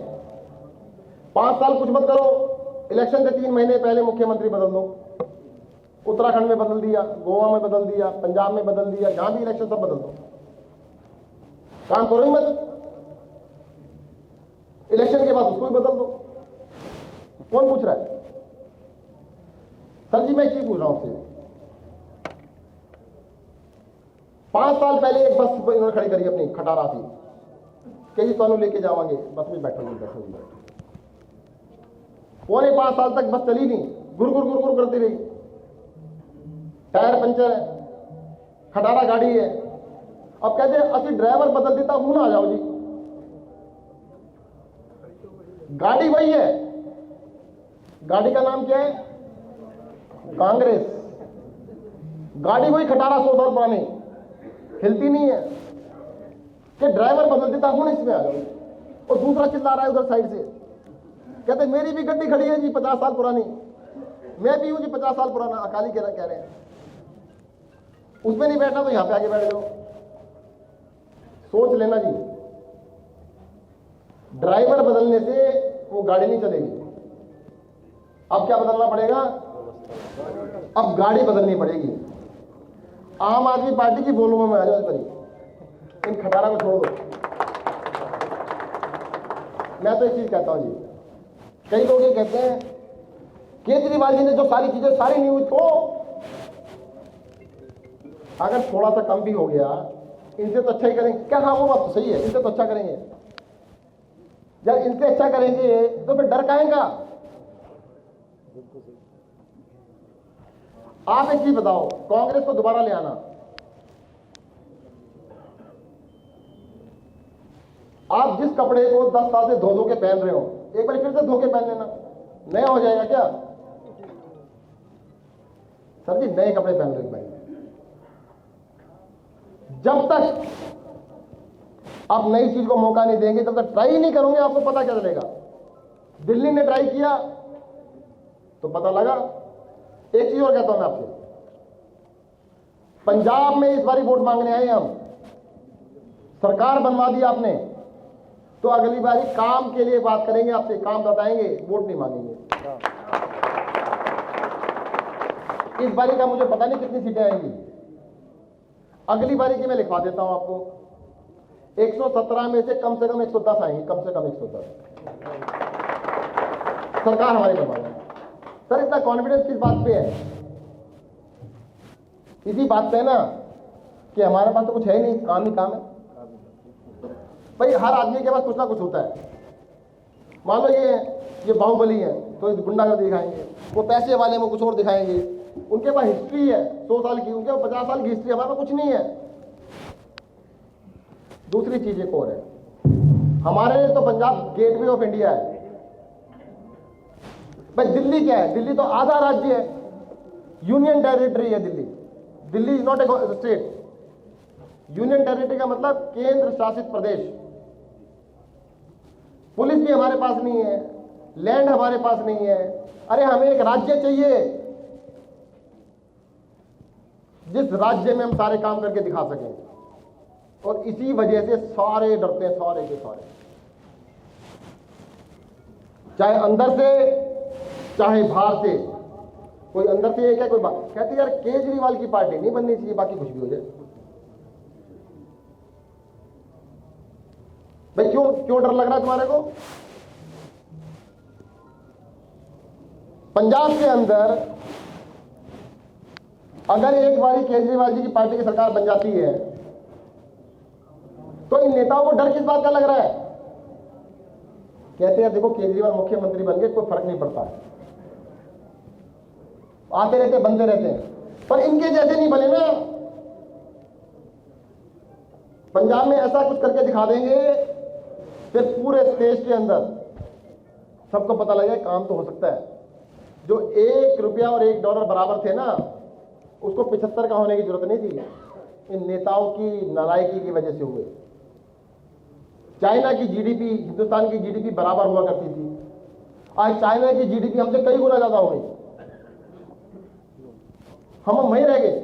5 साल कुछ मत करो, इलेक्शन से 3 महीने पहले मुख्यमंत्री बदल दो। उत्तराखंड में बदल दिया, गोवा में बदल दिया, पंजाब में बदल दिया, जहां भी इलेक्शन सब बदल दो, काम करो ही मत, इलेक्शन के बाद उसको भी बदल दो। कौन पूछ रहा है? सर जी मैं चीज पूछ रहा हूं आपसे, 5 साल पहले एक बस इन्होंने खड़ी करी अपनी खटारा थी कि जी ਤੁਹਾਨੂੰ लेके जावांगे, बस में बैठोगे। पौने 5 साल तक बस चली नहीं, गुर गुर गुर गुर करती रही, टायर पंचर है, खटारा गाड़ी है। अब कहते हैं असली ड्राइवर बदल देता हूं ना, आ जाओ जी। गाड़ी वही है, गाड़ी का नाम क्या है? कांग्रेस। गाड़ी वही खटारा 100 साल पुरानी, हिलती नहीं है, कि ड्राइवर बदल देता हूं इसमें आ जाओ। और दूसरा चिल्ला रहा है उधर साइड से, कहते मेरी भी गड्डी खड़ी है जी 50 साल पुरानी, मैं भी हूं जी 50 साल पुराना। अकाली कह रहे हैं उसमें नहीं बैठना तो यहां पे आगे बैठ जाओ। सोच लेना जी, ड्राइवर बदलने से वो गाड़ी नहीं चलेगी। अब क्या बदलना पड़ेगा? अब गाड़ी बदलनी पड़ेगी। आम आदमी पार्टी की बोलूं में आ जाओ, इस पर इन खटारा को छोड़ दो। मैं तो एक चीज कहता हूं जी, कई लोग ये कहते हैं केजरीवाल जी ने जो सारी चीजें सारी नहीं हुई, तो अगर थोड़ा सा कम भी हो गया, इनसे तो अच्छा ही करेंगे क्या? हाँ वो बात तो सही है, इनसे तो अच्छा करेंगे। जब इनसे अच्छा करेंगे तो फिर डर काहेगा? आप एक चीज बताओ, कांग्रेस को दोबारा ले आना, आप जिस कपड़े को 10 साल से धो के पहन रहे हो, एक बार फिर से धो के पहन लेना, नया हो जाएगा क्या? सर जी नए कपड़े पहन रहे भाई, जब तक आप नई चीज को मौका नहीं देंगे, तब तक ट्राई नहीं करोगे, आपको पता क्या चलेगा? दिल्ली ने ट्राई किया तो पता लगा। एक चीज और कहता हूं मैं आपसे, पंजाब में इस बारी वोट मांगने आए हम, सरकार बनवा दी आपने, तो अगली बारी काम के लिए बात करेंगे आपसे, काम बताएंगे, वोट नहीं मांगेंगे। इस बारी का मुझे पता नहीं कितनी सीटें आएंगी, अगली बारी की मैं लिखवा देता हूं आपको, 117 में से कम 110 आएंगी, कम से कम 110। सरकार हमारी बनवा देगी। सर इतना कॉन्फिडेंस किस बात पे है? इसी बात पे है ना कि हमारे पास तो कुछ है ही नहीं, काम ही काम है भाई। हर आदमी के पास कुछ ना कुछ होता है। मान लो ये बाहुबली है तो गुंडागर्दी दिखाएंगे, वो पैसे वाले में कुछ और दिखाएंगे, उनके पास हिस्ट्री है 100 साल की, उनके पास 50 साल की हिस्ट्री, हमारे पास कुछ नहीं है। दूसरी चीज एक और है, हमारे लिए तो पंजाब गेटवे ऑफ इंडिया है। भाई दिल्ली क्या है? दिल्ली तो आधा राज्य है, यूनियन टेरिटरी है Delhi. Delhi is not a state. Union territory का मतलब केंद्र शासित प्रदेश। पुलिस भी हमारे पास नहीं है, लैंड हमारे पास नहीं है। अरे हमें एक राज्य चाहिए जिस राज्य में हम सारे काम करके दिखा सकें, और इसी वजह से सारे डरते हैं, सारे के सारे, चाहे अंदर से चाहे बाहर से। कोई अंदर से ये क्या, कोई बात कहते यार केजरीवाल की पार्टी नहीं बननी चाहिए, बाकी कुछ भी हो जाए। भाई क्यों क्यों डर लग रहा है तुम्हारे को? पंजाब के अंदर अगर एक बारी केजरीवाल जी की पार्टी की सरकार बन जाती है तो इन नेताओं को डर किस बात का लग रहा है? कहते हैं देखो केजरीवाल मुख्यमंत्री बन गए, कोई फर्क नहीं पड़ता है, आते रहते बनते रहते हैं। पर इनके जैसे नहीं बने ना। पंजाब में ऐसा कुछ करके दिखा देंगे फिर पूरे देश के अंदर सबको पता लगे काम तो हो सकता है। जो $1 और $1 बराबर थे ना, उसको 75 का होने की जरूरत नहीं थी। इन नेताओं की नालायकी की वजह से हुए। चाइना की जीडीपी हिंदुस्तान की जीडीपी बराबर हुआ करती थी, आज चाइना की जीडीपी हमसे कई गुना ज्यादा हो गई। हम वहीं रह गए।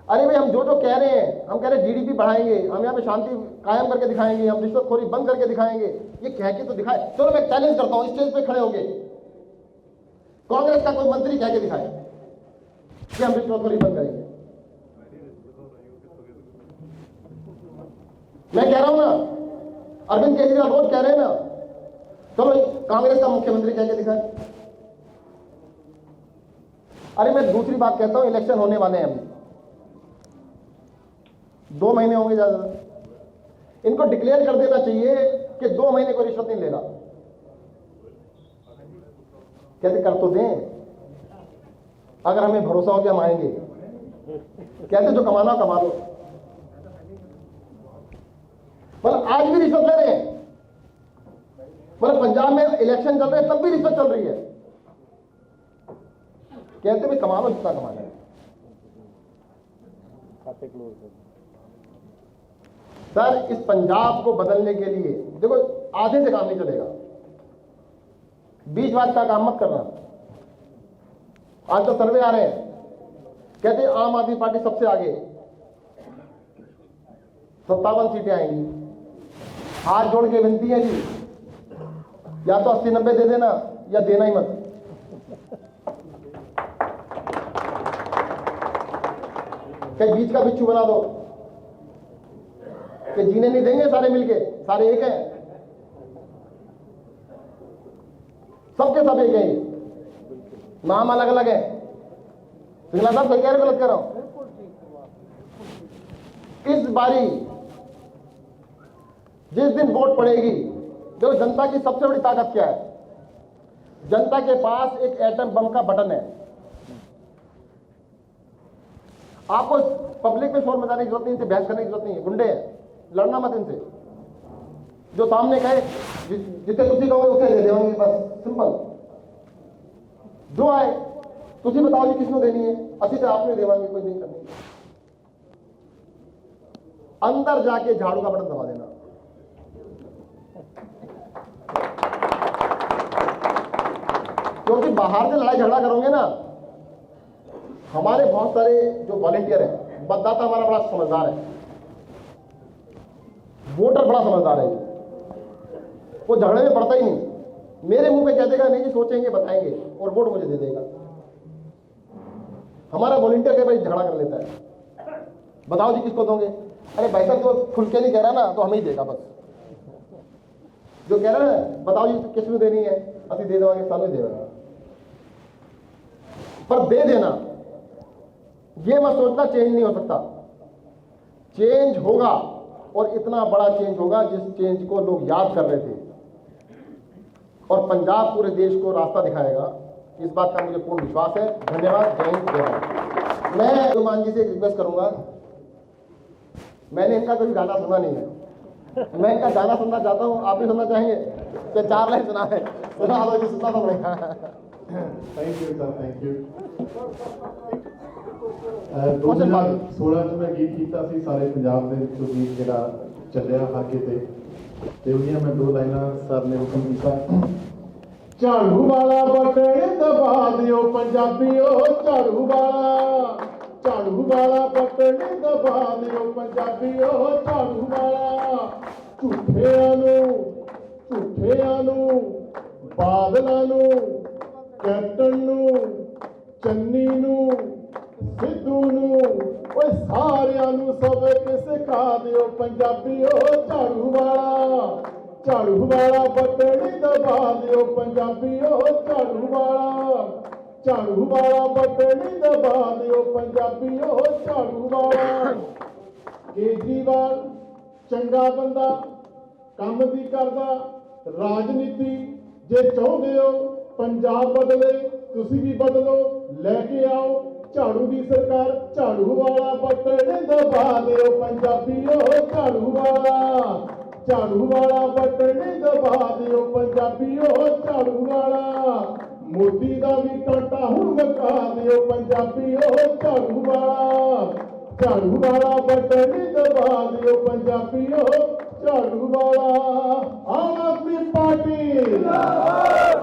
अरे भाई हम जो जो कह रहे हैं, हम कह रहे हैं जीडीपी बढ़ाएंगे, हम यहाँ पे शांति कायम करके दिखाएंगे, हम रिश्वतखोरी बंद करके दिखाएंगे, ये कह के तो दिखाए। चलो मैं चैलेंज करता हूँ, स्टेज पे खड़े होके कांग्रेस का कोई मंत्री कह के दिखाए कि हम रिश्वतखोरी बंद करेंगे। मैं कह रहा हूं ना, अरविंद केजरीवाल रोज कह रहे हैं ना, चलो कांग्रेस का मुख्यमंत्री कह के दिखाए। अरे मैं दूसरी बात कहता हूं, इलेक्शन होने वाले हैं अभी 2 महीने होंगे ज्यादा। इनको डिक्लेयर कर देना चाहिए कि 2 महीने कोई रिश्वत नहीं लेगा। कहते कर तो दें, अगर हमें भरोसा हो कि हम आएंगे। कहते जो कमाना कमा लो। मतलब आज भी रिश्वत ले रहे हैं। मतलब पंजाब में इलेक्शन चल रहे हैं तब भी रिश्वत चल रही है। कहते भी कमा लो जितना कमाना है। खाते क्लोज कर। सर इस पंजाब को बदलने के लिए देखो आधे से काम नहीं चलेगा, बीचवाद का काम मत करना। आज तो सर्वे आ रहे हैं, कहते हैं आम आदमी पार्टी सबसे आगे, 57 सीटें आएंगी। हाथ जोड़ के विनती है जी, या तो 80-90 दे देना या देना ही मत। कहीं बीच का बिच्छू बना दो कि जीने नहीं देंगे सारे मिलके, सारे एक हैं, सबके सब एक हैं, नाम अलग अलग है। सिंगला साहब सही कह रहे हो गलत कह रहा हूं? इस बारी जिस दिन वोट पड़ेगी, देखो जनता की सबसे बड़ी ताकत क्या है? जनता के पास एक एटम बम का बटन है। आपको पब्लिक में शोर मचाने की जरूरत नहीं, इनसे बहस करने की जरूरत नहीं है। गुंडे हैं, लड़ना मत इनसे। जो सामने कहे जिसे तुसी कहोगे उसे दे देंगे, बस सिंपल। जो आए तुसी बताओ जी किसने देनी है, अच्छी तरह आपने देवांगे, कोई नहीं करनी। अंदर जाके झाड़ू का बटन दबा देना। क्योंकि बाहर से लड़ाई झगड़ा करोगे ना, हमारे बहुत सारे जो वॉलेंटियर हैं, मतदाता हमारा बड़ा समझदार है, वोटर बड़ा समझदार है, वो झगड़े में पड़ता ही नहीं। मेरे मुंह पे कह देगा नहीं जी, सोचेंगे बताएंगे और वोट मुझे दे देगा। हमारा वॉलेंटियर के भाई झगड़ा कर लेता है, बताओ जी किसको दोगे? अरे भाई साहब जो खुल के नहीं कह रहा ना तो हमें ही देगा बस। जो कह रहा है बताओ जी किसमें देनी है, असि दे देवांगे, सालों दे देगा। पर दे देना, ये मत सोचना चेंज नहीं हो सकता। चेंज होगा, और इतना बड़ा चेंज होगा जिस चेंज को लोग याद कर रहे थे, और पंजाब पूरे देश को रास्ता दिखाएगा। इस बात का मुझे पूर्ण विश्वास है। धन्यवाद। जय हिंद, जय भारत। मैं हनुमान जी से एक रिक्वेस्ट करूंगा, मैंने इनका कभी गाना सुना नहीं है, मैं इनका गाना सुनना चाहता हूँ, आप भी सुनना चाहेंगे? तो 4 लाइन सुना है, सुना दो जी, सुनना तो पड़ेगा। Thank you sir, thank you. Question mark। 2016 ਚ ਮੈਂ ਗੀਤ ਕੀਤਾ ਸੀ ਸਾਰੇ ਪੰਜਾਬ ਦੇ ਵਿੱਚੋਂ ਗੀਤ ਜਿਹੜਾ ਚੱਲਿਆ ਹਰ ਕਿਤੇ ਤੇ ਉਹਦੀਆਂ ਮੈਂ 2 ਲਾਈਨਾਂ ਸਰ ਨੇ ਹੁਕਮ ਕੀਤਾ। ਝਾੜੂ ਵਾਲਾ ਬਟਨ ਦਬਾ ਦਿਓ ਪੰਜਾਬੀਓ, ਝਾੜੂ ਵਾਲਾ ਬਟਨ ਦਬਾ ਦਿਓ ਪੰਜਾਬੀਓ, ਝਾੜੂ ਵਾਲਾ ਝੂਠਿਆਂ ਨੂੰ ਬਾਦਲਾਂ ਨੂੰ ਕੈਪਟਨ ਨੂੰ ਚੰਨੀ ਨੂੰ ਸਿੱਧੂ ਨੂੰ ਓਏ ਸਾਰਿਆਂ ਨੂੰ ਸਬਕ ਸਿਖਾ ਦਿਓ ਪੰਜਾਬੀਓ, ਝਾੜੂ ਵਾਲਾ ਬਟਨ ਦਬਾ ਦਿਓ ਪੰਜਾਬੀਓ, ਝਾੜੂ ਵਾਲਾ ਬਟਨ ਦਬਾ ਦਿਓ ਪੰਜਾਬੀਓ, ਝਾੜੂ ਵਾਲਾ। ਕੇਜਰੀਵਾਲ ਚੰਗਾ ਬੰਦਾ, ਕੰਮ ਵੀ ਕਰਦਾ, ਰਾਜਨੀਤੀ ਜੇ ਚਾਹੁੰਦੇ ਹੋ ਪੰਜਾਬ ਬਦਲੇ ਤੁਸੀਂ ਵੀ ਬਦਲੋ, ਲੈ ਕੇ ਆਓ ਝਾੜੂ ਦੀ ਸਰਕਾਰ, ਝਾੜੂ ਵਾਲਾ ਬਟਨ ਦਬਾ ਦਿਓ ਪੰਜਾਬੀਓ, ਝਾੜੂ ਵਾਲਾ ਬਟਨ ਦਬਾ ਦਿਓ ਪੰਜਾਬੀਓ, ਝਾੜੂ ਵਾਲਾ। ਮੋਦੀ ਦਾ ਵੀ ਕਾਂਟਾ ਹੁਣ ਮਕਾ ਦਿਓ ਪੰਜਾਬੀਓ, ਝਾੜੂ ਵਾਲਾ ਬਟਨ ਦਬਾ ਦਿਓ ਪੰਜਾਬੀਓ, ਝਾੜੂ ਵਾਲਾ। ਆਮ ਆਦਮੀ ਪਾਰਟੀ